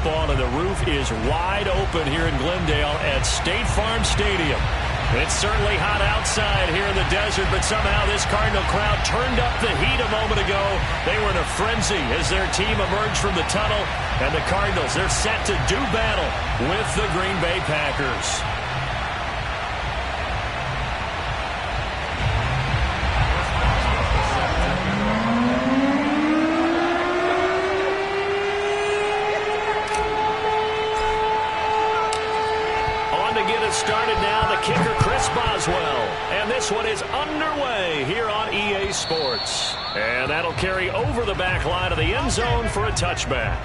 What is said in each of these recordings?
football, and the roof is wide open here in Glendale at State Farm Stadium. It's certainly hot outside here in the desert, but somehow this Cardinal crowd turned up the heat a moment ago. They were in a frenzy as their team emerged from the tunnel, and the Cardinals, they're set to do battle with the Green Bay Packers. Started now, the kicker Chris Boswell. And this one is underway here on EA Sports. And that'll carry over the back line of the end zone for a touchback.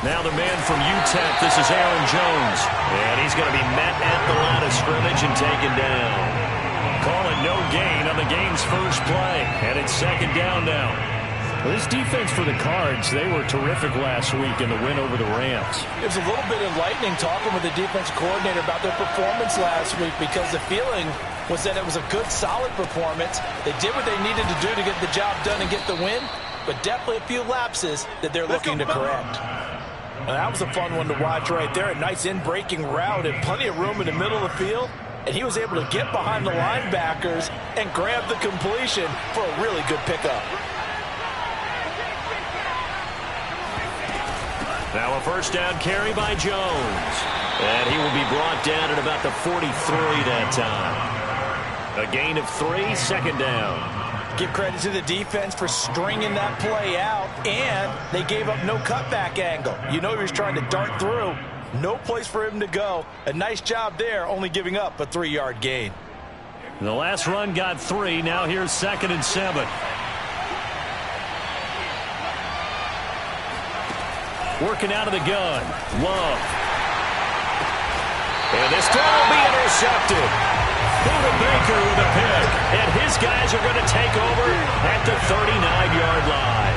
Now the man from UTEP, this is Aaron Jones. And he's going to be met at the line of scrimmage and taken down. Call it no gain on the game's first play. And it's second down now. Well, this defense for the Cards, they were terrific last week in the win over the Rams. It was a little bit enlightening talking with the defensive coordinator about their performance last week, because the feeling was that it was a good, solid performance. They did what they needed to do to get the job done and get the win, but definitely a few lapses that they're looking to correct. Well, that was a fun one to watch right there. A nice in-breaking route and plenty of room in the middle of the field. And he was able to get behind the linebackers and grab the completion for a really good pickup. Now a first down carry by Jones. And he will be brought down at about the 43 that time. A gain of 3, second down. Give credit to the defense for stringing that play out, and they gave up no cutback angle. You know he was trying to dart through. No place for him to go. A nice job there, only giving up a 3-yard gain. The last run got 3. Now here's 2nd and 7. Working out of the gun. Love. And this throw will be intercepted. Buda Baker with a pick, and his guys are going to take over at the 39-yard line.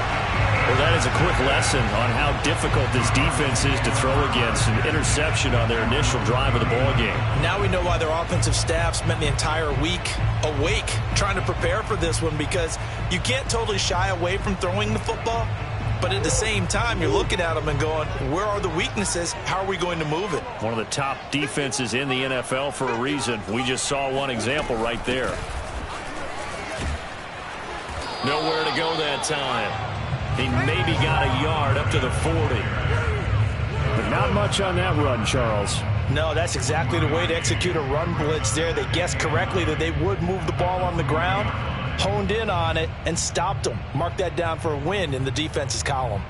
Well, that is a quick lesson on how difficult this defense is to throw against. An interception on their initial drive of the ballgame. Now we know why their offensive staff spent the entire week awake trying to prepare for this one, because you can't totally shy away from throwing the football. But at the same time, you're looking at them and going, where are the weaknesses? How are we going to move it? One of the top defenses in the NFL for a reason. We just saw one example right there. Nowhere to go that time. He maybe got a yard up to the 40. But not much on that run, Charles. No, that's exactly the way to execute a run blitz there. They guessed correctly that they would move the ball on the ground, honed in on it, and stopped them. Mark that down for a win in the defense's column.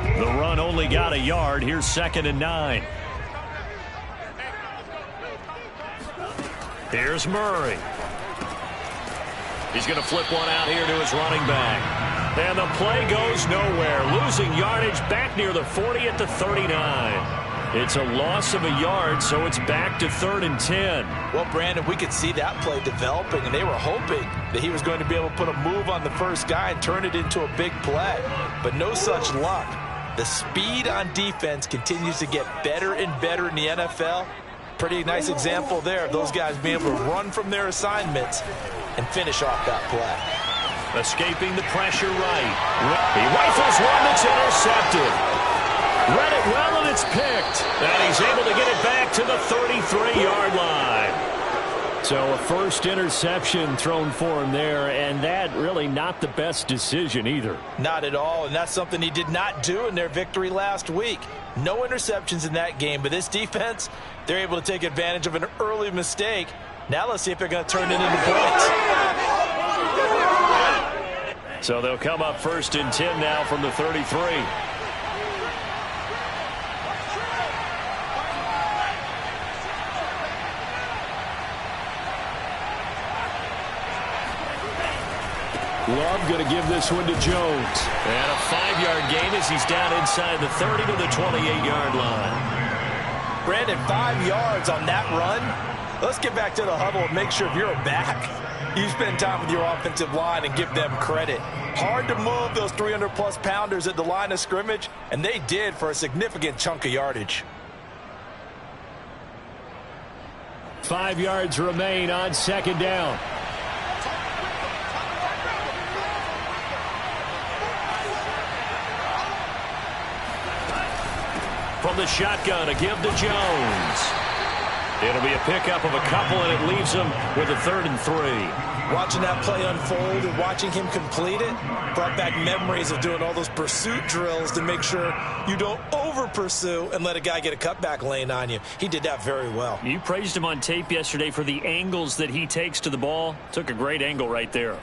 The run only got a yard. Here's 2nd and 9. Here's Murray. He's going to flip one out here to his running back. And the play goes nowhere. Losing yardage back near the 40 at the 39. It's a loss of a yard, so it's back to 3rd and 10. Well, Brandon, we could see that play developing, and they were hoping that he was going to be able to put a move on the first guy and turn it into a big play. But no such luck. The speed on defense continues to get better and better in the NFL. Pretty nice example there of those guys being able to run from their assignments and finish off that play. Escaping the pressure right. He rifles one that's intercepted. Read it well, and it's picked. And he's able to get it back to the 33-yard line. So a first interception thrown for him there, and that really not the best decision either. Not at all, and that's something he did not do in their victory last week. No interceptions in that game, but this defense, they're able to take advantage of an early mistake. Now let's see if they're going to turn it into points. So they'll come up 1st and 10 now from the 33. Love going to give this one to Jones. And a 5-yard gain as he's down inside the 30 to the 28-yard line. Brandon, 5 yards on that run. Let's get back to the huddle and make sure if you're a back, you spend time with your offensive line and give them credit. Hard to move those 300-plus pounders at the line of scrimmage, and they did for a significant chunk of yardage. 5 yards remain on second down. From the shotgun, a give to Jones. It'll be a pickup of a couple, and it leaves him with a 3rd and 3. Watching that play unfold and watching him complete it brought back memories of doing all those pursuit drills to make sure you don't over-pursue and let a guy get a cutback lane on you. He did that very well. You praised him on tape yesterday for the angles that he takes to the ball. Took a great angle right there.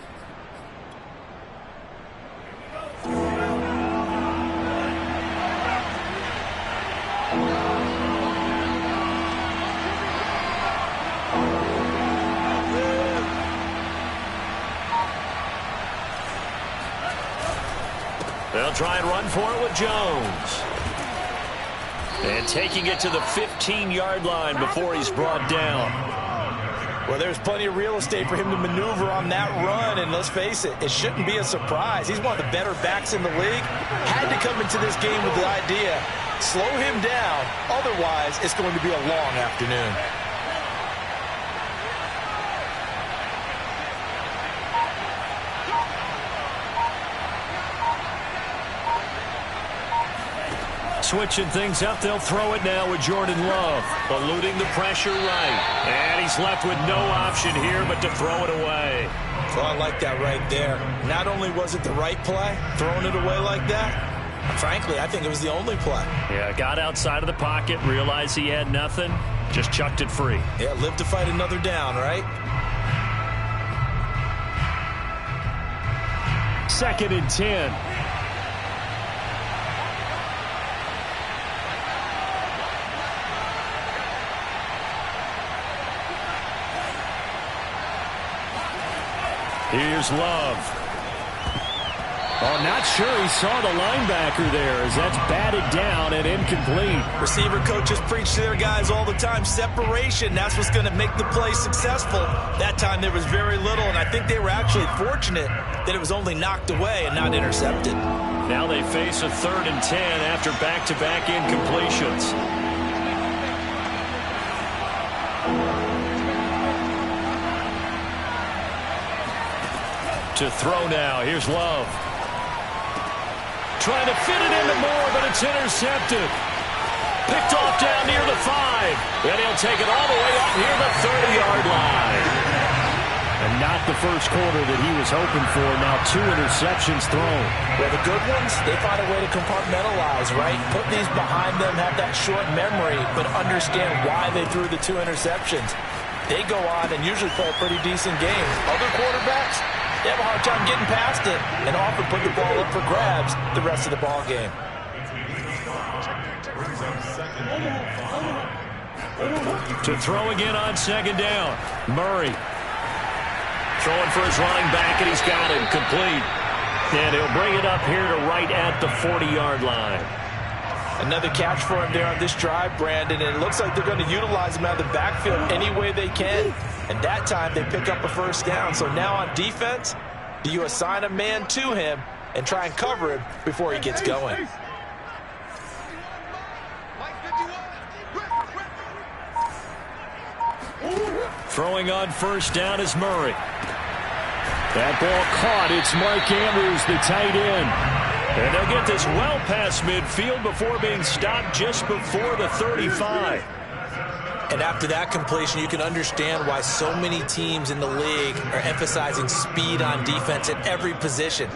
They'll try and run for it with Jones. And taking it to the 15-yard line before he's brought down. Well, there's plenty of real estate for him to maneuver on that run, and let's face it, it shouldn't be a surprise. He's one of the better backs in the league. Had to come into this game with the idea, slow him down, otherwise it's going to be a long afternoon. Switching things up, they'll throw it now with Jordan Love. Eluding the pressure right. And he's left with no option here but to throw it away. Well, I like that right there. Not only was it the right play, throwing it away like that, frankly, I think it was the only play. Yeah, got outside of the pocket, realized he had nothing, just chucked it free. Yeah, live to fight another down, right? 2nd and 10. Here's Love. Oh, not sure he saw the linebacker there as that's batted down and incomplete. Receiver coaches preach to their guys all the time. Separation, that's what's going to make the play successful. That time there was very little, and I think they were actually fortunate that it was only knocked away and not intercepted. Now they face a 3rd and 10 after back-to-back incompletions. To throw now. Here's Love. Trying to fit it into Moore, but it's intercepted. Picked off down near the 5. And he'll take it all the way up near the 30-yard line. And not the first quarter that he was hoping for. Now 2 interceptions thrown. Well, the good ones, they find a way to compartmentalize, right? Put these behind them, have that short memory, but understand why they threw the 2 interceptions. They go on and usually play a pretty decent game. Other quarterbacks, they have a hard time getting past it and often put the ball up for grabs the rest of the ball game. To throw again on 2nd down. Murray. Throwing for his running back, and he's got it complete. And he'll bring it up here to right at the 40-yard line. Another catch for him there on this drive, Brandon, and it looks like they're going to utilize him out of the backfield any way they can. And that time they pick up a 1st down. So now on defense, do you assign a man to him and try and cover him before he gets going? Throwing on 1st down is Murray. That ball caught. It's Mark Andrews, the tight end. And they'll get this well past midfield before being stopped just before the 35. And after that completion, you can understand why so many teams in the league are emphasizing speed on defense at every position.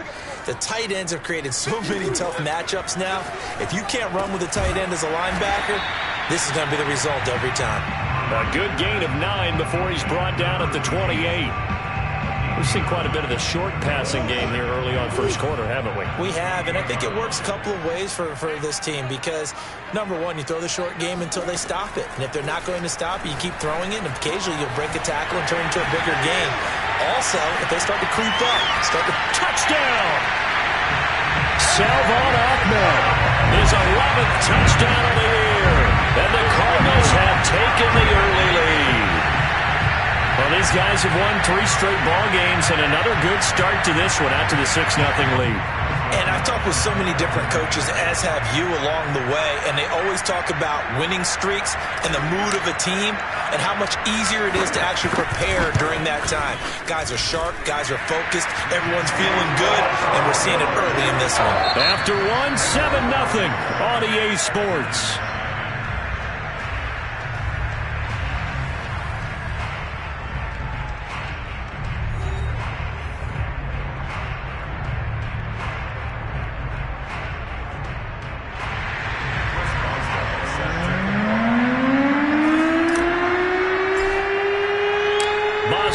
The tight ends have created so many tough matchups now. If you can't run with a tight end as a linebacker, this is going to be the result every time. A good gain of 9 before he's brought down at the 28. We've seen quite a bit of the short passing game here early on 1st quarter, haven't we? We have, and I think it works a couple of ways for this team because, number one, you throw the short game until they stop it. And if they're not going to stop it, you keep throwing it, and occasionally you'll break a tackle and turn into a bigger game. Also, if they start to creep up, touchdown! Salvon Ahmed, his 11th touchdown of the year. And the Cardinals have taken the early lead. Well, these guys have won 3 straight ball games, and another good start to this one out to the 6-0 lead. And I've talked with so many different coaches, as have you, along the way, and they always talk about winning streaks and the mood of a team and how much easier it is to actually prepare during that time. Guys are sharp, guys are focused, everyone's feeling good, and we're seeing it early in this one. After 7-0 on EA Sports.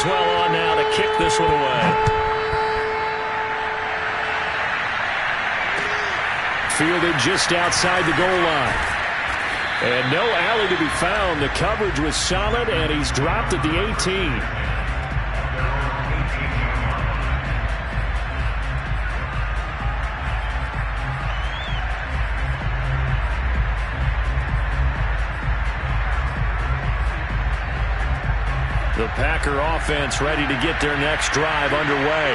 On now to kick this one away. Fielded just outside the goal line. And no alley to be found. The coverage was solid, and he's dropped at the 18. The Packer offense ready to get their next drive underway.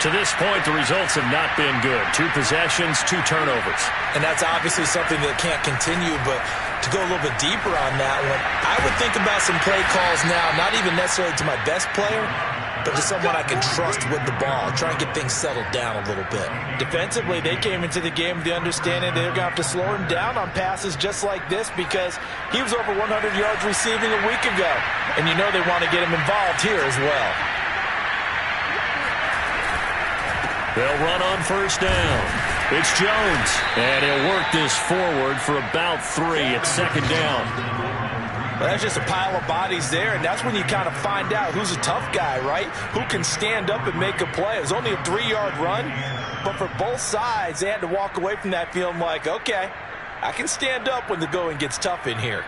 To this point, the results have not been good. 2 possessions, 2 turnovers. And that's obviously something that can't continue, but to go a little bit deeper on that one, I would think about some play calls now, not even necessarily to my best player, but to someone I can trust with the ball. Try and get things settled down a little bit. Defensively, they came into the game with the understanding they're going to have to slow him down on passes just like this because he was over 100 yards receiving a week ago. And you know they want to get him involved here as well. They'll run on first down. It's Jones. And he'll work this forward for about 3 at second down. Well, that's just a pile of bodies there, and that's when you kind of find out who's a tough guy, right? Who can stand up and make a play. It was only a 3-yard run, but for both sides, they had to walk away from that feeling like, okay, I can stand up when the going gets tough in here.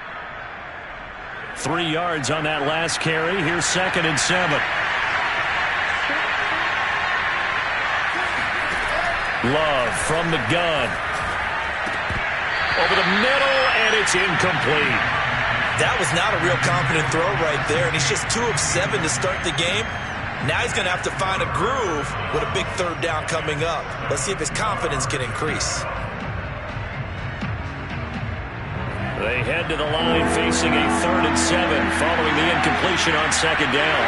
3 yards on that last carry. Here's 2nd and 7. Love from the gun. Over the middle, and it's incomplete. That was not a real confident throw right there, and he's just 2 of 7 to start the game. Now he's going to have to find a groove with a big 3rd down coming up. Let's see if his confidence can increase. They head to the line facing a 3rd and 7 following the incompletion on 2nd down.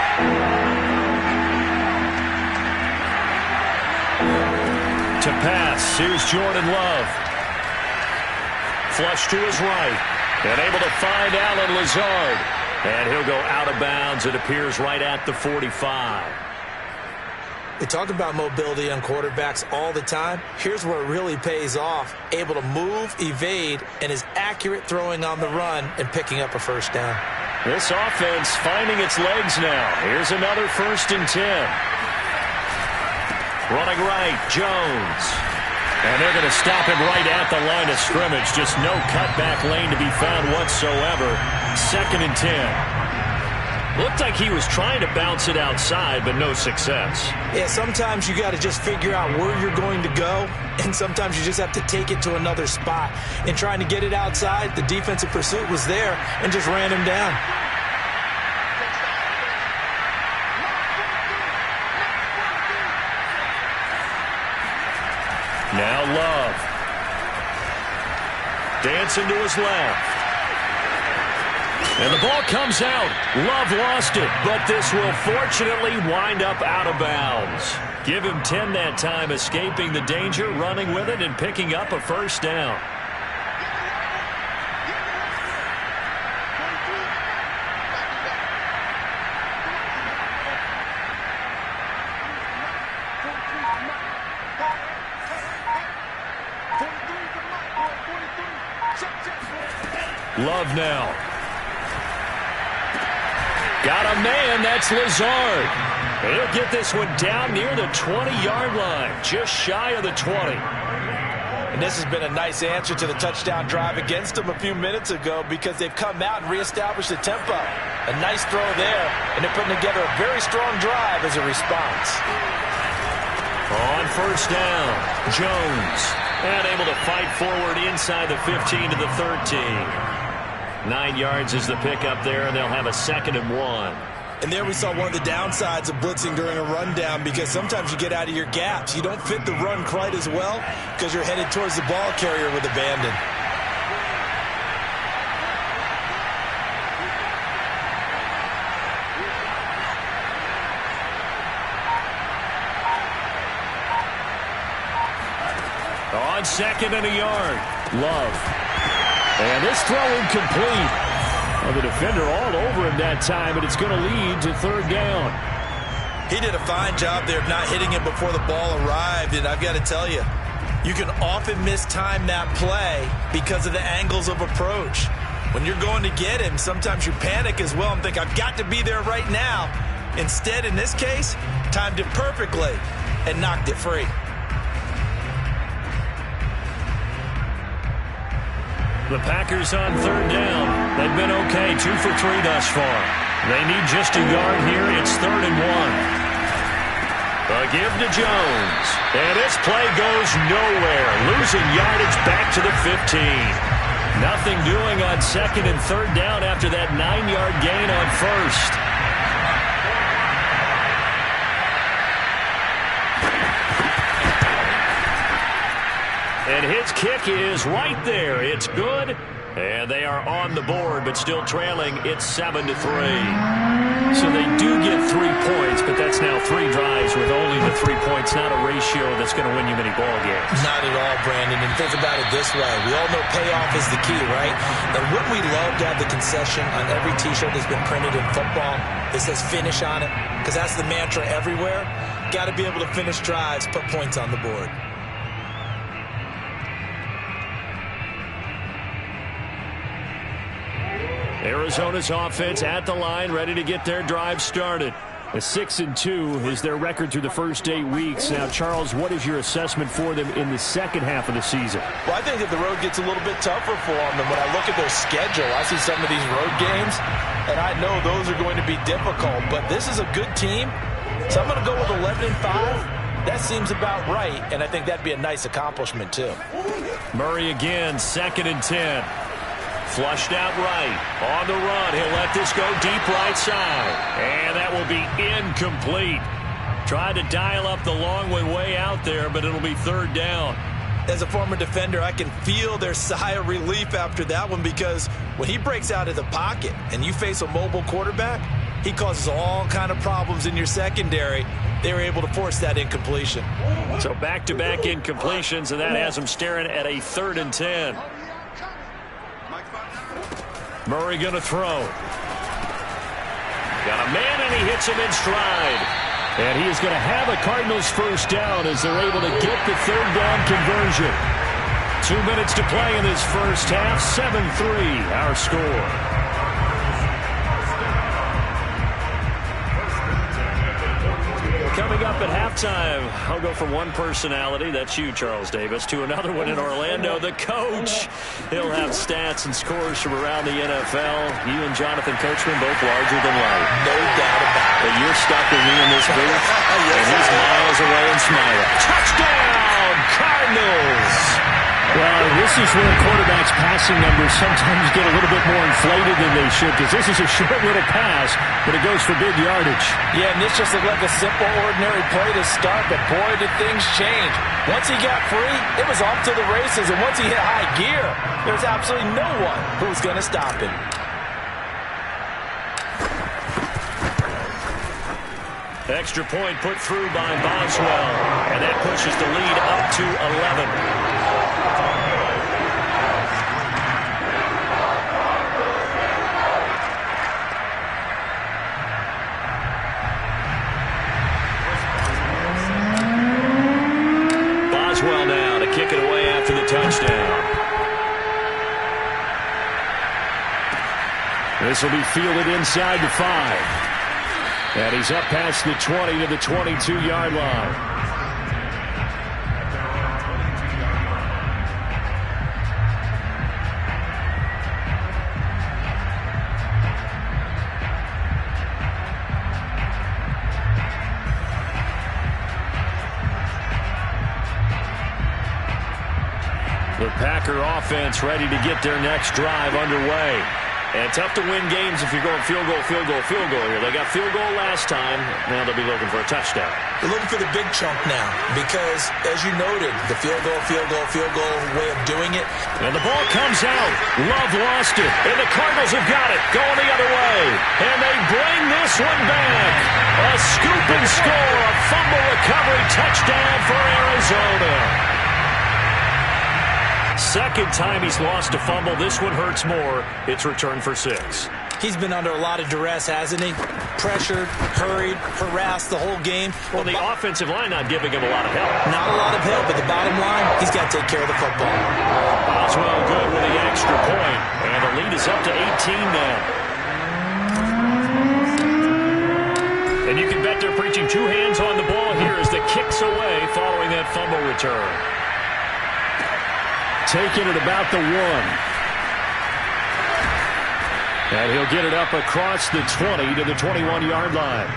To pass, here's Jordan Love. Flush to his right. And able to find Allen Lazard. And he'll go out of bounds. It appears right at the 45. They talk about mobility on quarterbacks all the time. Here's where it really pays off. Able to move, evade, and is accurate throwing on the run and picking up a first down. This offense finding its legs now. Here's another 1st and 10. Running right, Jones. And they're going to stop him right at the line of scrimmage. Just no cutback lane to be found whatsoever. 2nd and 10. Looked like he was trying to bounce it outside, but no success. Yeah, sometimes you got to just figure out where you're going to go, and sometimes you just have to take it to another spot. And trying to get it outside, the defensive pursuit was there and just ran him down. Now Love. Dancing to his left. And the ball comes out. Love lost it, but this will fortunately wind up out of bounds. Give him 10 that time, escaping the danger, running with it, and picking up a first down. Love now. Got a man, that's Lazard. He'll get this one down near the 20-yard line, just shy of the 20. And this has been a nice answer to the touchdown drive against them a few minutes ago because they've come out and reestablished the tempo. A nice throw there, and they're putting together a very strong drive as a response. On first down, Jones. And able to fight forward inside the 15 to the 13. 9 yards is the pickup there, and they'll have a 2nd and 1. And there we saw one of the downsides of blitzing during a rundown because sometimes you get out of your gaps. You don't fit the run quite as well because you're headed towards the ball carrier with abandon. On 2nd and a yard, Love. And this throw incomplete. Well, the defender all over him that time, and it's going to lead to 3rd down. He did a fine job there of not hitting him before the ball arrived, and I've got to tell you, you can often mistime that play because of the angles of approach. When you're going to get him, sometimes you panic as well and think, I've got to be there right now. Instead, in this case, timed it perfectly and knocked it free. The Packers on 3rd down. They've been okay, 2 for 3 thus far. They need just a yard here. It's 3rd and 1. A give to Jones. And this play goes nowhere. Losing yardage back to the 15. Nothing doing on 2nd and 3rd down after that 9-yard gain on 1st. And his kick is right there. It's good. And they are on the board, but still trailing. It's 7-3. So they do get 3 points, but that's now 3 drives with only the 3 points. Not a ratio that's going to win you many ball games. Not at all, Brandon. And think about it this way. We all know payoff is the key, right? And wouldn't we love to have the concession on every T-shirt that's been printed in football that says finish on it? Because that's the mantra everywhere. Got to be able to finish drives, put points on the board. Arizona's offense at the line, ready to get their drive started. A 6-2 is their record through the first 8 weeks. Now, Charles, what is your assessment for them in the second half of the season? Well, I think that the road gets a little bit tougher for them. And when I look at their schedule, I see some of these road games, and I know those are going to be difficult. But this is a good team, so I'm going to go with 11-5. That seems about right, and I think that'd be a nice accomplishment, too. Murray again, 2nd and 10. Flushed out right. On the run. He'll let this go deep right side. And that will be incomplete. Tried to dial up the long one way out there, but it'll be 3rd down. As a former defender, I can feel their sigh of relief after that one because when he breaks out of the pocket and you face a mobile quarterback, he causes all kind of problems in your secondary. They were able to force that incompletion. So back-to-back incompletions, and that has them staring at a 3rd and 10. Murray going to throw. Got a man, and he hits him in stride. And he is going to have a Cardinals first down as they're able to get the 3rd down conversion. 2 minutes to play in this first half. 7-3, our score. Coming up at halftime, I'll go from one personality, that's you, Charles Davis, to another one in Orlando, the coach. He'll have stats and scores from around the NFL. You and Jonathan Coachman, both larger than life. No doubt about it. But you're stuck with me in this booth, and he's miles away and smiling. Touchdown, Cardinals! Well, this is where quarterbacks' passing numbers sometimes get a little bit more inflated than they should, because this is a short little pass, but it goes for big yardage. Yeah, and this just looked like a simple, ordinary play to start, but boy, did things change. Once he got free, it was off to the races, and once he hit high gear, there's absolutely no one who was going to stop him. Extra point put through by Boswell, and that pushes the lead up to 11. Boswell now to kick it away after the touchdown. This will be fielded inside the 5. And he's up past the 20 to the 22-yard line. Packer offense ready to get their next drive underway. And tough to win games if you're going field goal, field goal, field goal here. They got field goal last time. Now they'll be looking for a touchdown. They're looking for the big chunk now because, as you noted, the field goal way of doing it. And the ball comes out. Love lost it. And the Cardinals have got it. Going the other way. And they bring this one back. A scoop and score. A fumble recovery touchdown for Arizona. Second time he's lost a fumble. This one hurts more. It's returned for 6. He's been under a lot of duress, hasn't he? Pressured, hurried, harassed the whole game. Well, the offensive line not giving him a lot of help. Not a lot of help, but the bottom line, he's got to take care of the football. Boswell good with the extra point. And the lead is up to 18 now. And you can bet they're preaching 2 hands on the ball here as the kick's away following that fumble return. Taking it about the 1. And he'll get it up across the 20 to the 21-yard line.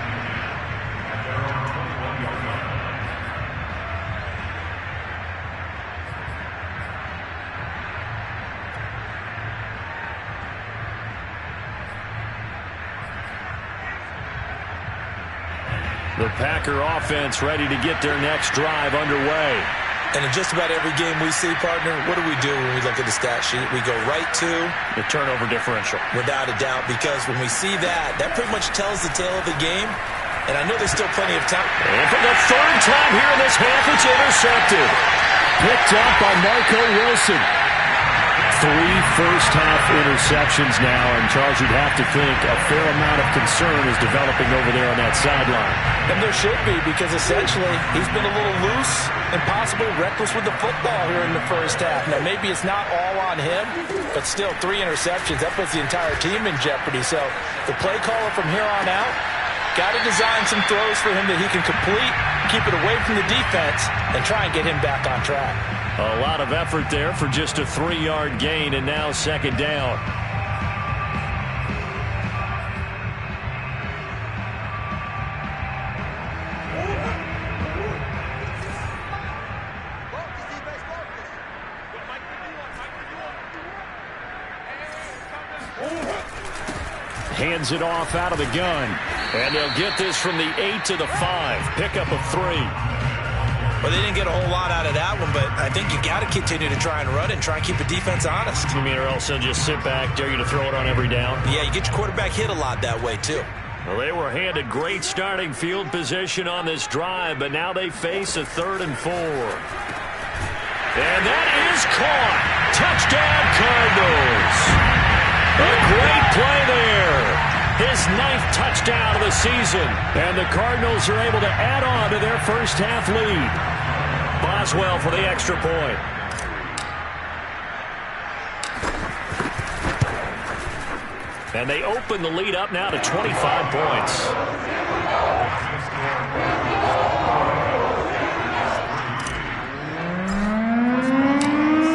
The Packer offense ready to get their next drive underway. And in just about every game we see, partner, what do we do when we look at the stat sheet? We go right to the turnover differential. Without a doubt, because when we see that, that pretty much tells the tale of the game. And I know there's still plenty of time. And for the 3rd time here in this half, it's intercepted. Picked up by Marco Wilson. 3 first-half interceptions now, and Charles, you'd have to think a fair amount of concern is developing over there on that sideline. And there should be, because essentially he's been a little loose and possibly reckless with the football here in the first half. Now, maybe it's not all on him, but still 3 interceptions. That puts the entire team in jeopardy. So the play caller from here on out got to design some throws for him that he can complete, keep it away from the defense, and try and get him back on track. A lot of effort there for just a 3-yard gain, and now 2nd down. Hands it off out of the gun. And they'll get this from the 8 to the 5. Pickup of 3. Well, they didn't get a whole lot out of that one, but I think you got to continue to try and run and try and keep the defense honest. You mean or else they'll just sit back, dare you to throw it on every down? Yeah, you get your quarterback hit a lot that way, too. Well, they were handed great starting field position on this drive, but now they face a 3rd and 4. And that is caught. Touchdown, Cardinals. A great play there. His 9th touchdown of the season. And the Cardinals are able to add on to their first half lead. Boswell for the extra point. And they open the lead up now to 25 points.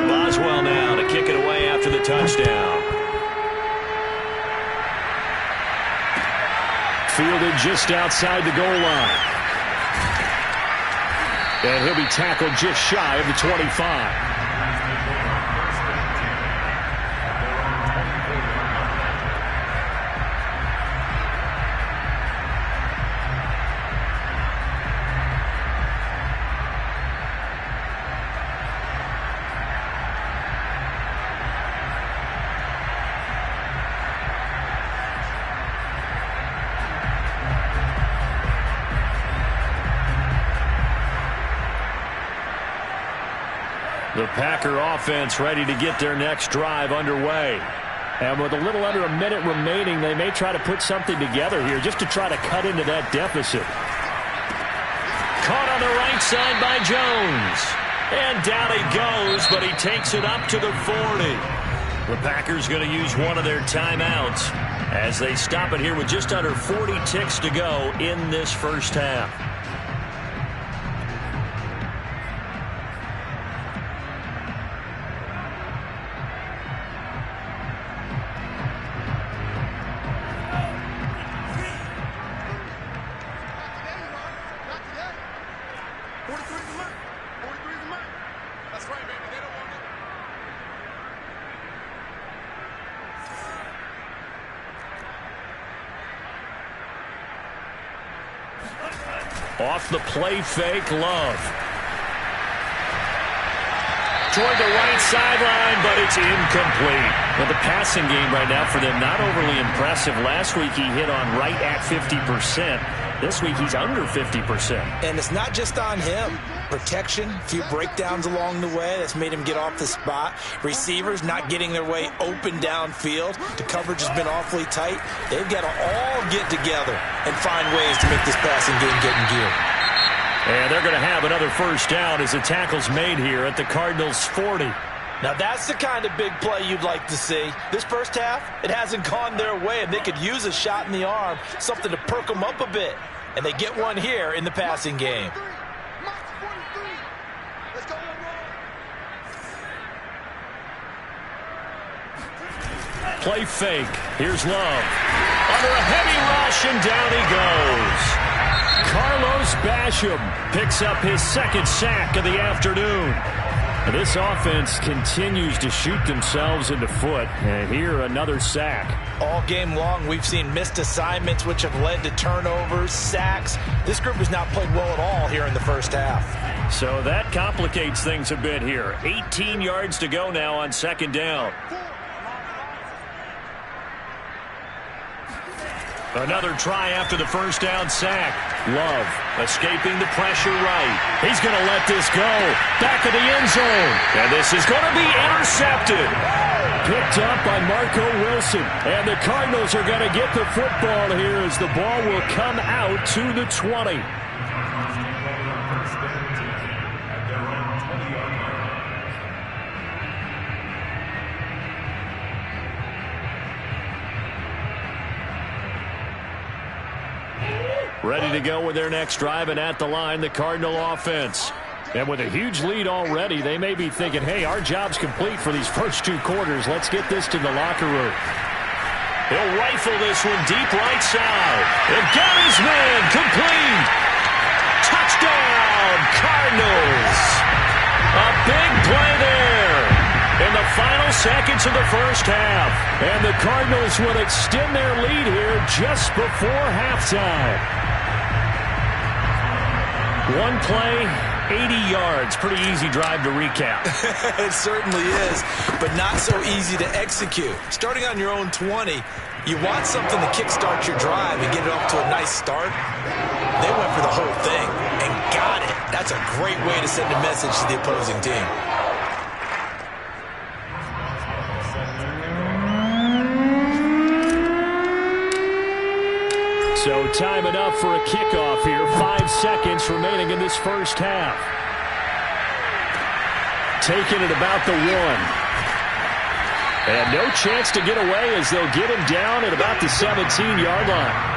Boswell now to kick it away after the touchdown. Fielded just outside the goal line. And he'll be tackled just shy of the 25. The Packer offense ready to get their next drive underway. And with a little under a minute remaining, they may try to put something together here just to try to cut into that deficit. Caught on the right side by Jones. And down he goes, but he takes it up to the 40. The Packers going to use one of their timeouts as they stop it here with just under 40 ticks to go in this first half. Off the play fake, Love. Toward the right sideline, but it's incomplete. Well, the passing game right now for them, not overly impressive. Last week he hit on right at 50%. This week he's under 50%. And it's not just on him. Protection, a few breakdowns along the way. That's made him get off the spot. Receivers not getting their way open downfield. The coverage has been awfully tight. They've got to all get together and find ways to make this passing game get in gear. And they're going to have another first down as the tackle's made here at the Cardinals' 40. Now that's the kind of big play you'd like to see. This first half, it hasn't gone their way, and they could use a shot in the arm, something to perk them up a bit. And they get one here in the passing game. Play fake. Here's Love. Under a heavy rush, and down he goes. Carlos Basham picks up his second sack of the afternoon. This offense continues to shoot themselves in the foot. And here, another sack. All game long, we've seen missed assignments, which have led to turnovers, sacks. This group has not played well at all here in the first half. So that complicates things a bit here. 18 yards to go now on second down. Another try after the first down sack. Love escaping the pressure right. He's going to let this go. Back of the end zone. And this is going to be intercepted. Picked up by Marco Wilson. And the Cardinals are going to get the football here as the ball will come out to the 20. Ready to go with their next drive, and at the line, the Cardinal offense. And with a huge lead already, they may be thinking, hey, our job's complete for these first two quarters. Let's get this to the locker room. He'll rifle this one deep right side. And got his man complete. Touchdown, Cardinals. A big play there in the final seconds of the first half. And the Cardinals will extend their lead here just before halftime. One play, 80 yards. Pretty easy drive to recap. It certainly is, but not so easy to execute. Starting on your own 20, you want something to kickstart your drive and get it off to a nice start. They went for the whole thing and got it. That's a great way to send a message to the opposing team. So time enough for a kickoff here. 5 seconds remaining in this first half. Taking it about the 1. And no chance to get away as they'll get him down at about the 17-yard line.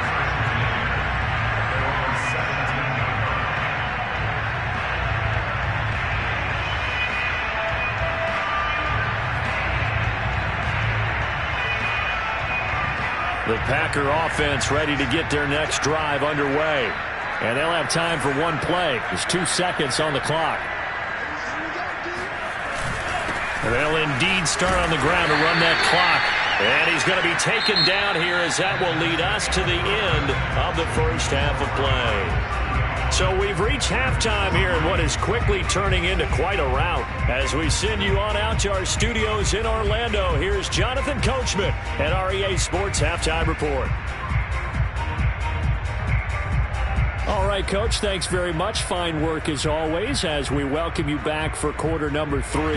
The Packer offense ready to get their next drive underway. And they'll have time for one play. There's 2 seconds on the clock. They'll indeed start on the ground to run that clock. And he's going to be taken down here as that will lead us to the end of the first half of play. So we've reached halftime here in what is quickly turning into quite a rout. As we send you on out to our studios in Orlando, here's Jonathan Coachman at REA Sports Halftime Report. All right, Coach, thanks very much. Fine work as always as we welcome you back for quarter number 3.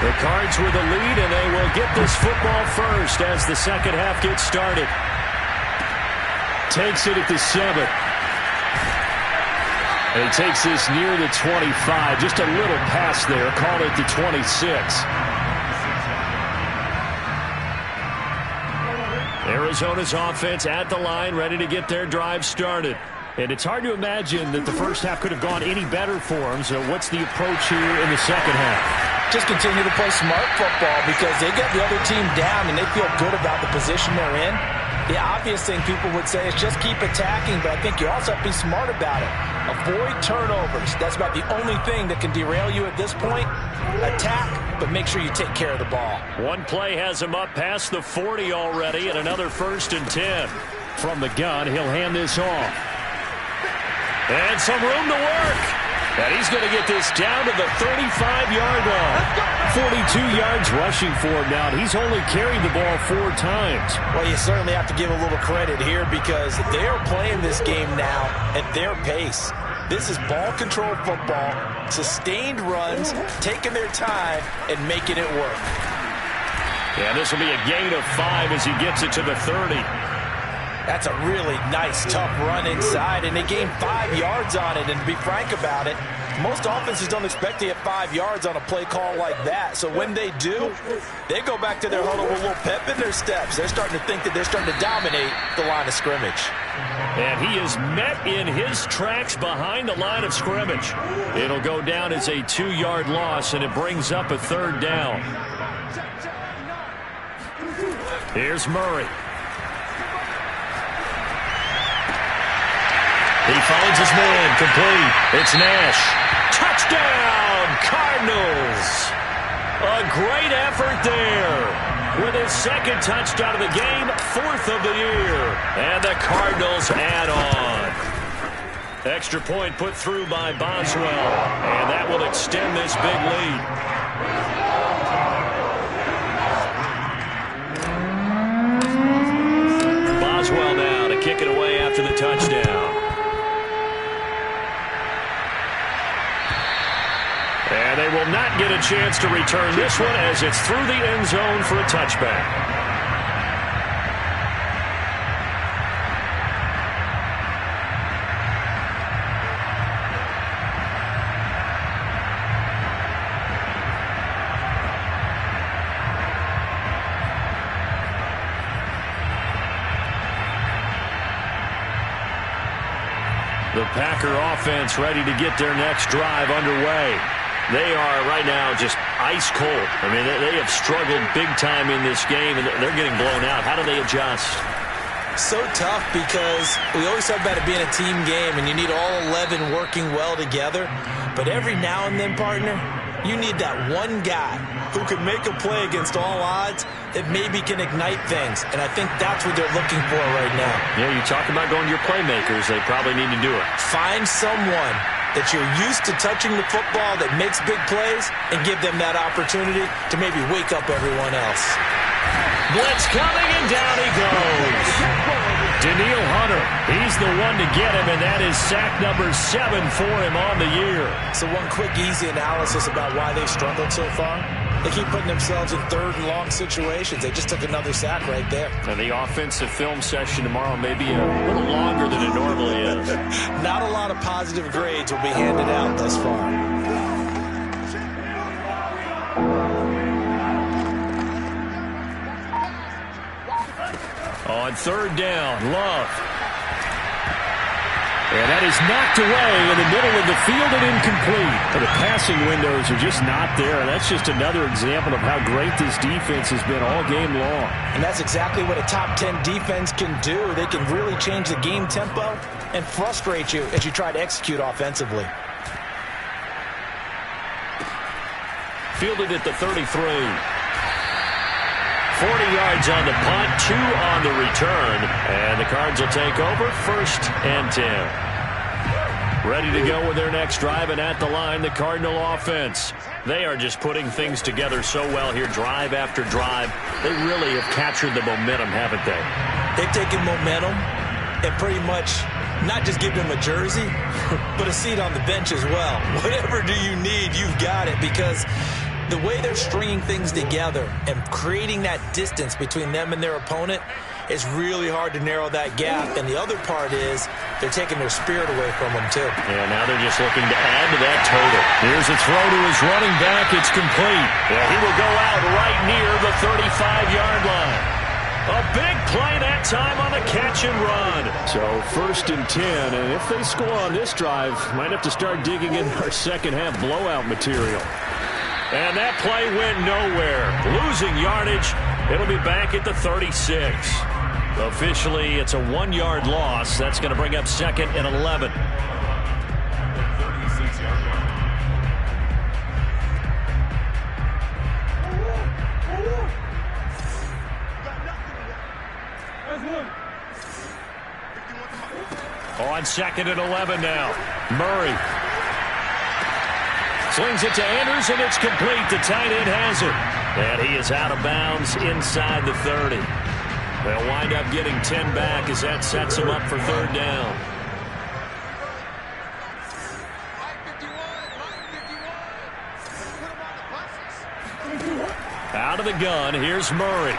The Cards with the lead, and they will get this football first as the second half gets started. Takes it at the 7. And he takes this near the 25. Just a little pass there. Call it the 26. Arizona's offense at the line, ready to get their drive started. And it's hard to imagine that the first half could have gone any better for them. So what's the approach here in the second half? Just continue to play smart football because they got the other team down and they feel good about the position they're in. The obvious thing people would say is just keep attacking, but I think you also have to be smart about it. Avoid turnovers. That's about the only thing that can derail you at this point. Attack, but make sure you take care of the ball. One play has him up past the 40 already, and another 1st and 10. From the gun, he'll hand this off. And some room to work. And he's going to get this down to the 35-yard line. 42 yards rushing for him now. He's only carried the ball 4 times. Well, you certainly have to give a little credit here because they're playing this game now at their pace. This is ball control football, sustained runs, taking their time, and making it work. Yeah, this will be a gain of 5 as he gets it to the 30. That's a really nice, tough run inside, and they gained 5 yards on it. And to be frank about it, most offenses don't expect to get 5 yards on a play call like that. So when they do, they go back to their huddle with a little pep in their steps. They're starting to think that they're starting to dominate the line of scrimmage. And he is met in his tracks behind the line of scrimmage. It'll go down as a 2-yard loss, and it brings up a 3rd down. Here's Murray. He finds his man, complete. It's Nash. Touchdown, Cardinals. A great effort there. With his 2nd touchdown of the game, 4th of the year. And the Cardinals add on. Extra point put through by Boswell. And that will extend this big lead. Boswell now to kick it away after the touchdown. And they will not get a chance to return this one as it's through the end zone for a touchback. The Packer offense ready to get their next drive underway. They are right now just ice cold. I mean, they have struggled big time in this game, and they're getting blown out. How do they adjust? So tough because we always talk about it being a team game, and you need all 11 working well together. But every now and then, partner, you need that one guy who can make a play against all odds that maybe can ignite things. And I think that's what they're looking for right now. Yeah, you talk about going to your playmakers. They probably need to do it. Find someone that you're used to touching the football that makes big plays and give them that opportunity to maybe wake up everyone else. Blitz coming, and down he goes. Daniil Hunter, he's the one to get him, and that is sack number 7 for him on the year. So one quick, easy analysis about why they've struggled so far. They keep putting themselves in 3rd and long situations. They just took another sack right there. And the offensive film session tomorrow may be a little longer than it normally is. Not a lot of positive grades will be handed out thus far. On 3rd down, Love. And that is knocked away in the middle of the field and incomplete. The passing windows are just not there. That's just another example of how great this defense has been all game long. And that's exactly what a top 10 defense can do. They can really change the game tempo and frustrate you as you try to execute offensively. Fielded at the 33. 40 yards on the punt, 2 on the return, and the Cards will take over 1st and 10. Ready to go with their next drive, and at the line, the Cardinal offense. They are just putting things together so well here, drive after drive. They really have captured the momentum, haven't they? They've taken momentum and pretty much not just give them a jersey, but a seat on the bench as well. Whatever do you need, you've got it, because the way they're stringing things together and creating that distance between them and their opponent is really hard to narrow that gap. And the other part is they're taking their spirit away from them, too. Yeah, now they're just looking to add to that total. Here's a throw to his running back. It's complete. Yeah, he will go out right near the 35-yard line. A big play that time on the catch and run. So 1st and 10, and if they score on this drive, might have to start digging in our second-half blowout material. And that play went nowhere. Losing yardage. It'll be back at the 36. Officially, it's a 1-yard loss. That's going to bring up 2nd and 11. on 2nd and 11 now. Murray slings it to Andrews, and it's complete. The tight end has it. And he is out of bounds inside the 30. They'll wind up getting 10 back as that sets them up for 3rd down. Out of the gun, here's Murray.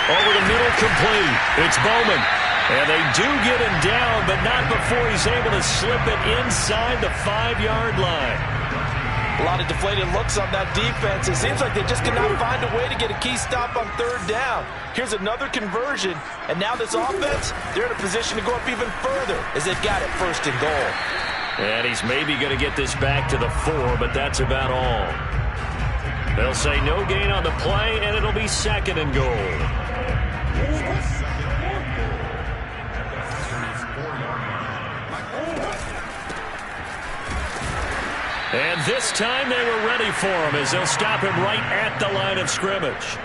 Over the middle, complete. It's Bowman. And they do get him down, but not before he's able to slip it inside the 5-yard line. A lot of deflated looks on that defense. It seems like they just cannot find a way to get a key stop on 3rd down. Here's another conversion, and now this offense, they're in a position to go up even further as they've got it 1st and goal. And he's maybe going to get this back to the 4, but that's about all. They'll say no gain on the play, and it'll be 2nd and goal. And this time they were ready for him as they'll stop him right at the line of scrimmage.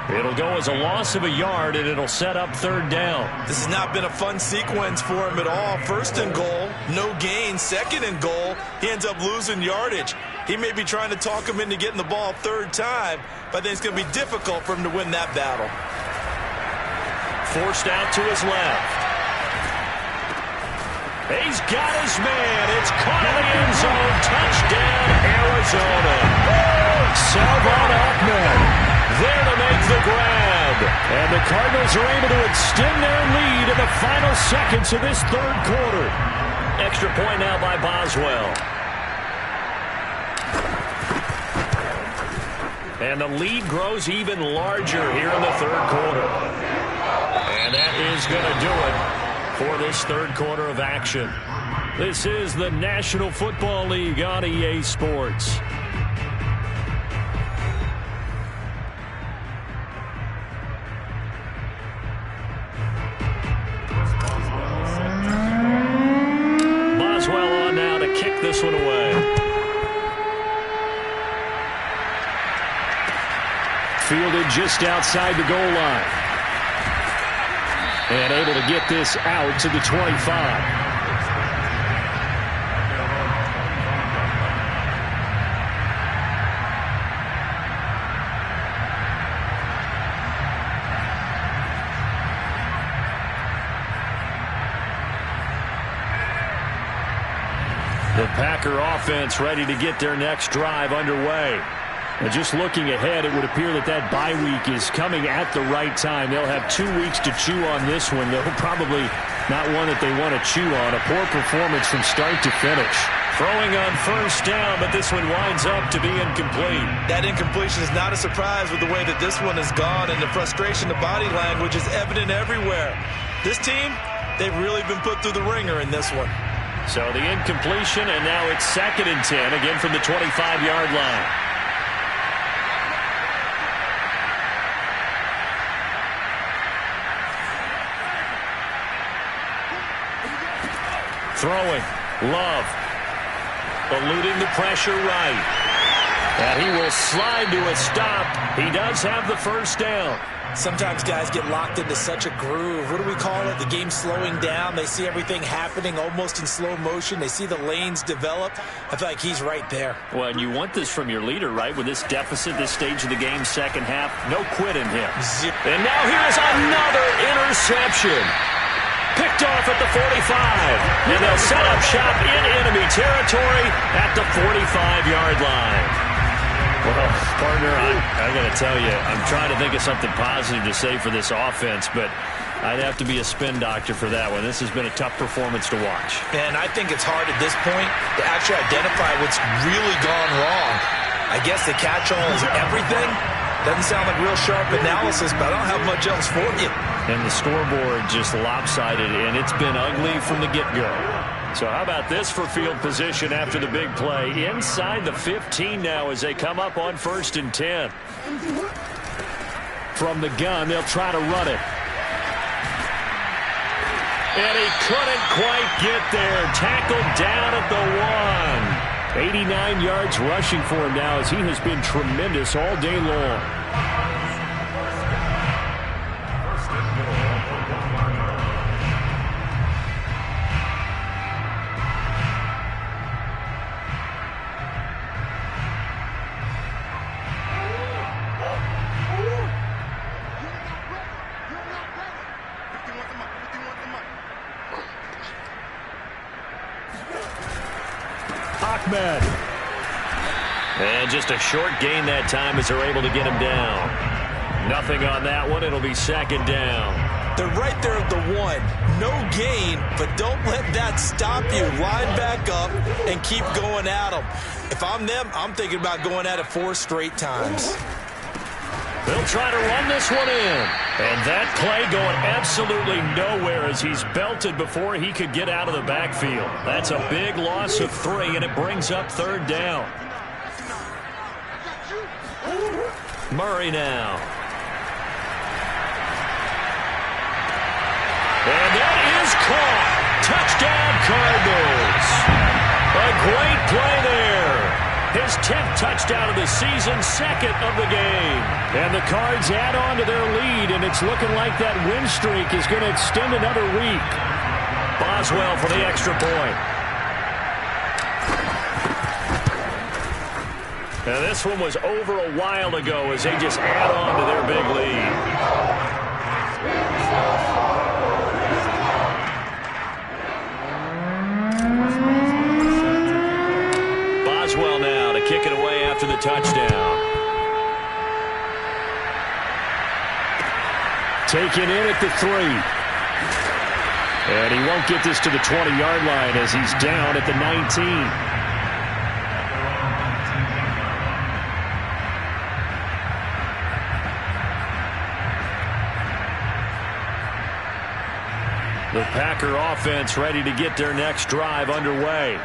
It'll go as a loss of a yard, and it'll set up 3rd down. This has not been a fun sequence for him at all. 1st and goal, no gain. 2nd and goal, he ends up losing yardage. He may be trying to talk him into getting the ball 3rd time, but I think it's going to be difficult for him to win that battle. Forced out to his left. He's got his man. It's caught in the end zone. Touchdown, Arizona. Salvon Ahmed there to make the grab. And the Cardinals are able to extend their lead in the final seconds of this 3rd quarter. Extra point now by Boswell. And the lead grows even larger here in the 3rd quarter. And that is going to do it for this 3rd quarter of action. This is the National Football League on EA Sports. Boswell on now to kick this one away. Fielded just outside the goal line. And able to get this out to the 25. The Packer offense ready to get their next drive underway. And just looking ahead, it would appear that that bye week is coming at the right time. They'll have 2 weeks to chew on this one, though probably not one that they want to chew on. A poor performance from start to finish. Throwing on 1st down, but this one winds up to be incomplete. That incompletion is not a surprise with the way that this one has gone, and the frustration, the body language is evident everywhere. This team, they've really been put through the ringer in this one. So the incompletion, and now it's 2nd and 10, again from the 25-yard line. Throwing, Love, eluding the pressure right. And he will slide to a stop. He does have the 1st down. Sometimes guys get locked into such a groove. What do we call it? The game's slowing down. They see everything happening almost in slow motion. They see the lanes develop. I feel like he's right there. Well, and you want this from your leader, right? With this deficit, this stage of the game, 2nd half, no quit in him. And now here's another interception. Picked off at the 45. And they'll set up shop in enemy territory at the 45-yard line. Well, partner, I got to tell you, I'm trying to think of something positive to say for this offense, but I'd have to be a spin doctor for that one. This has been a tough performance to watch. And I think it's hard at this point to actually identify what's really gone wrong. I guess the catch-all is everything. Doesn't sound like real sharp analysis, but I don't have much else for you. And the scoreboard just lopsided, and it's been ugly from the get-go. So how about this for field position after the big play? Inside the 15 now as they come up on 1st and 10. From the gun, they'll try to run it. And he couldn't quite get there. Tackled down at the 1. 89 yards rushing for him now as he has been tremendous all day long. just a short gain that time as they're able to get him down. Nothing on that one. It'll be second down. They're right there at the 1. No gain, but don't let that stop you. Line back up and keep going at them. If I'm them, I'm thinking about going at it 4 straight times. They'll try to run this one in. And that play going absolutely nowhere as he's belted before he could get out of the backfield. That's a big loss of 3, and it brings up third down. Murray now. And that is caught. Touchdown, Cardinals. A great play there. His 10th touchdown of the season, 2nd of the game. And the Cards add on to their lead, and it's looking like that win streak is going to extend another week. Boswell for the extra point. Now this one was over a while ago as they just add on to their big lead. Boswell now to kick it away after the touchdown. Taken in at the 3. And he won't get this to the 20-yard line as he's down at the 19. The Packer offense ready to get their next drive underway.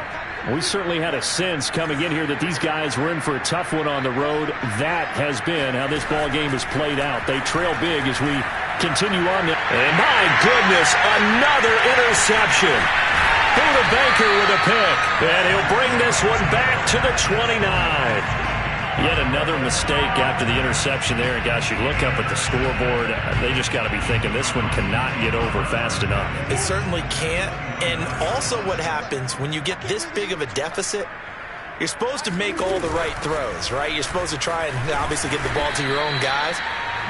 We certainly had a sense coming in here that these guys were in for a tough one on the road. That has been how this ball game has played out. They trail big as we continue on. And my goodness, another interception. Buda Baker with a pick. And he'll bring this one back to the 29. Yet another mistake after the interception there. And gosh, you look up at the scoreboard, they just got to be thinking this one cannot get over fast enough. It certainly can't. And also what happens when you get this big of a deficit, you're supposed to make all the right throws, right? You're supposed to try and obviously get the ball to your own guys.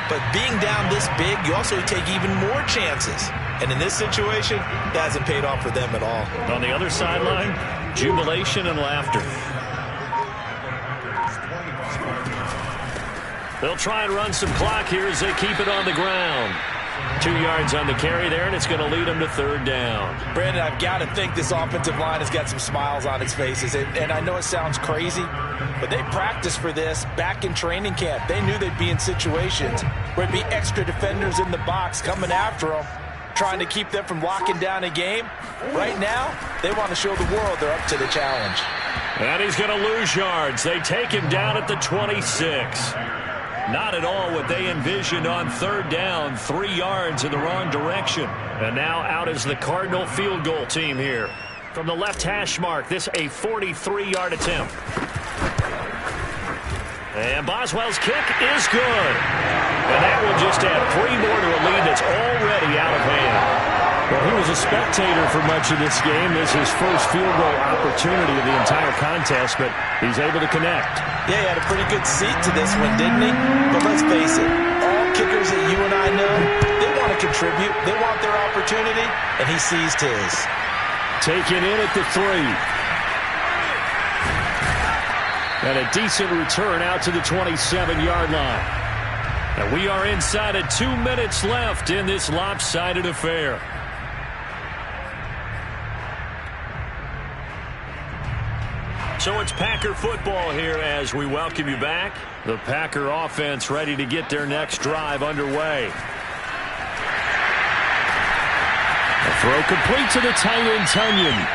But being down this big, you also take even more chances. And in this situation, that hasn't paid off for them at all. On the other sideline, jubilation and laughter. They'll try and run some clock here as they keep it on the ground. 2 yards on the carry there, and it's going to lead them to third down. Brandon, I've got to think this offensive line has got some smiles on its faces. And I know it sounds crazy, but they practiced for this back in training camp. They knew they'd be in situations where it'd be extra defenders in the box coming after them, trying to keep them from locking down a game. Right now, they want to show the world they're up to the challenge. And he's going to lose yards. They take him down at the 26. Not at all what they envisioned on third down. 3 yards in the wrong direction. And now out is the Cardinal field goal team here. From the left hash mark, this a 43-yard attempt. And Boswell's kick is good. And that will just add 3 more to a lead that's already out of hand. Well, he was a spectator for much of this game. This is his first field goal opportunity of the entire contest, but he's able to connect. Yeah, he had a pretty good seat to this one, didn't he? But let's face it, all kickers that you and I know, they want to contribute. They want their opportunity, and he seized his. Taken in at the 3. And a decent return out to the 27-yard line. And we are inside of 2 minutes left in this lopsided affair. So it's Packer football here as we welcome you back. The Packer offense ready to get their next drive underway. A throw complete to the tight end, Tunyon.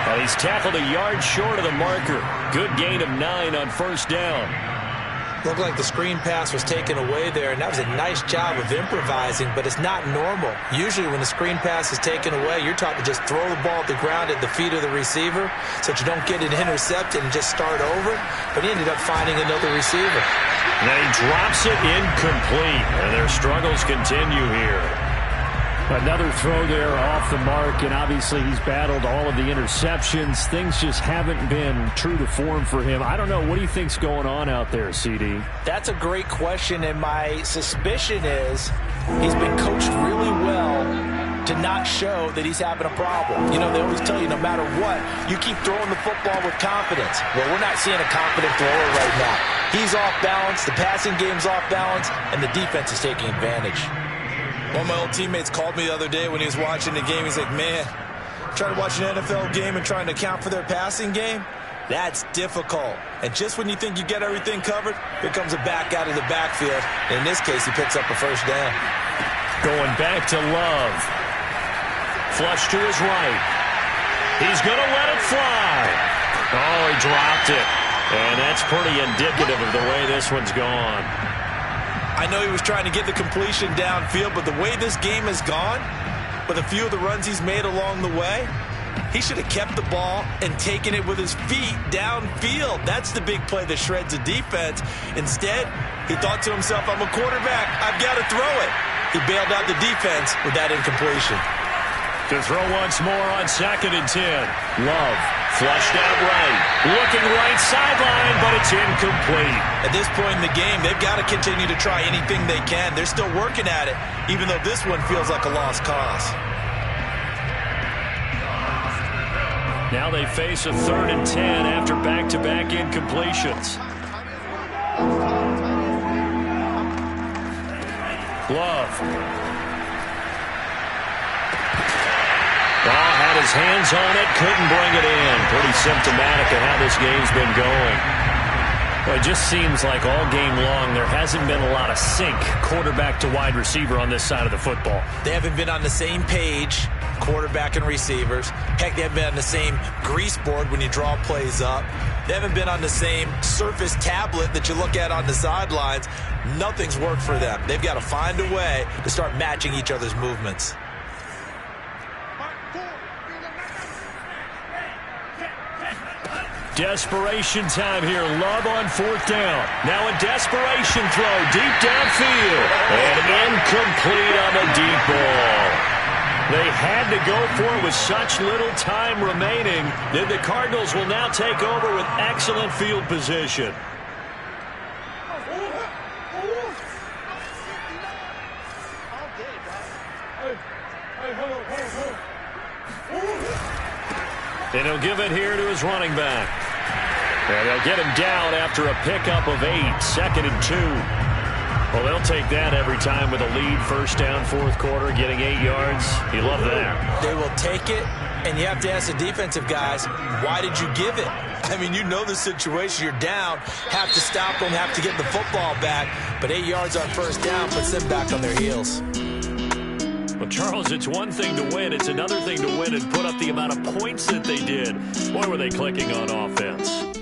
And he's tackled a yard short of the marker. Good gain of 9 on first down. Looked like the screen pass was taken away there, and that was a nice job of improvising, but it's not normal. Usually when the screen pass is taken away, you're taught to just throw the ball at the ground at the feet of the receiver so that you don't get it intercepted and just start over, but he ended up finding another receiver. And he drops it incomplete, and their struggles continue here. Another throw there off the mark, and obviously he's battled all of the interceptions. Things just haven't been true to form for him. I don't know. What do you think's going on out there, CD? That's a great question, and my suspicion is he's been coached really well to not show that he's having a problem. You know, they always tell you no matter what, you keep throwing the football with confidence. Well, we're not seeing a confident thrower right now. He's off balance, the passing game's off balance, and the defense is taking advantage. One of my old teammates called me the other day when he was watching the game. He's like, man, trying to watch an NFL game and trying to account for their passing game, that's difficult. And just when you think you get everything covered, here comes a back out of the backfield. And in this case, he picks up a first down. Going back to Love. Flush to his right. He's going to let it fly. Oh, he dropped it. And that's pretty indicative of the way this one's gone. I know he was trying to get the completion downfield, but the way this game has gone, with a few of the runs he's made along the way, he should have kept the ball and taken it with his feet downfield. That's the big play that shreds a defense. Instead, he thought to himself, I'm a quarterback, I've got to throw it. He bailed out the defense with that incompletion. To throw once more on 2nd and 10. Love flushed out right. Looking right sideline, but it's incomplete. At this point in the game, they've got to continue to try anything they can. They're still working at it, even though this one feels like a lost cause. Now they face a 3rd and 10 after back-to-back incompletions. Love. Well, had his hands on it, couldn't bring it in. Pretty symptomatic of how this game's been going. Well, it just seems like all game long there hasn't been a lot of sync quarterback to wide receiver on this side of the football. They haven't been on the same page, quarterback and receivers. Heck, they haven't been on the same grease board when you draw plays up. They haven't been on the same Surface tablet that you look at on the sidelines. Nothing's worked for them. They've got to find a way to start matching each other's movements. Desperation time here. Love on 4th down. Now a desperation throw deep downfield. And incomplete on the deep ball. They had to go for it with such little time remaining that the Cardinals will now take over with excellent field position. And he'll give it here to his running back. And they'll get him down after a pickup of 8, 2nd and 2. Well, they'll take that every time with a lead, 1st down, 4th quarter, getting 8 yards. You love that. They will take it, and you have to ask the defensive guys, why did you give it? I mean, you know the situation. You're down, have to stop them, have to get the football back. But 8 yards on 1st down puts them back on their heels. Well, Charles, it's one thing to win. It's another thing to win and put up the amount of points that they did. Boy, were they clicking on offense.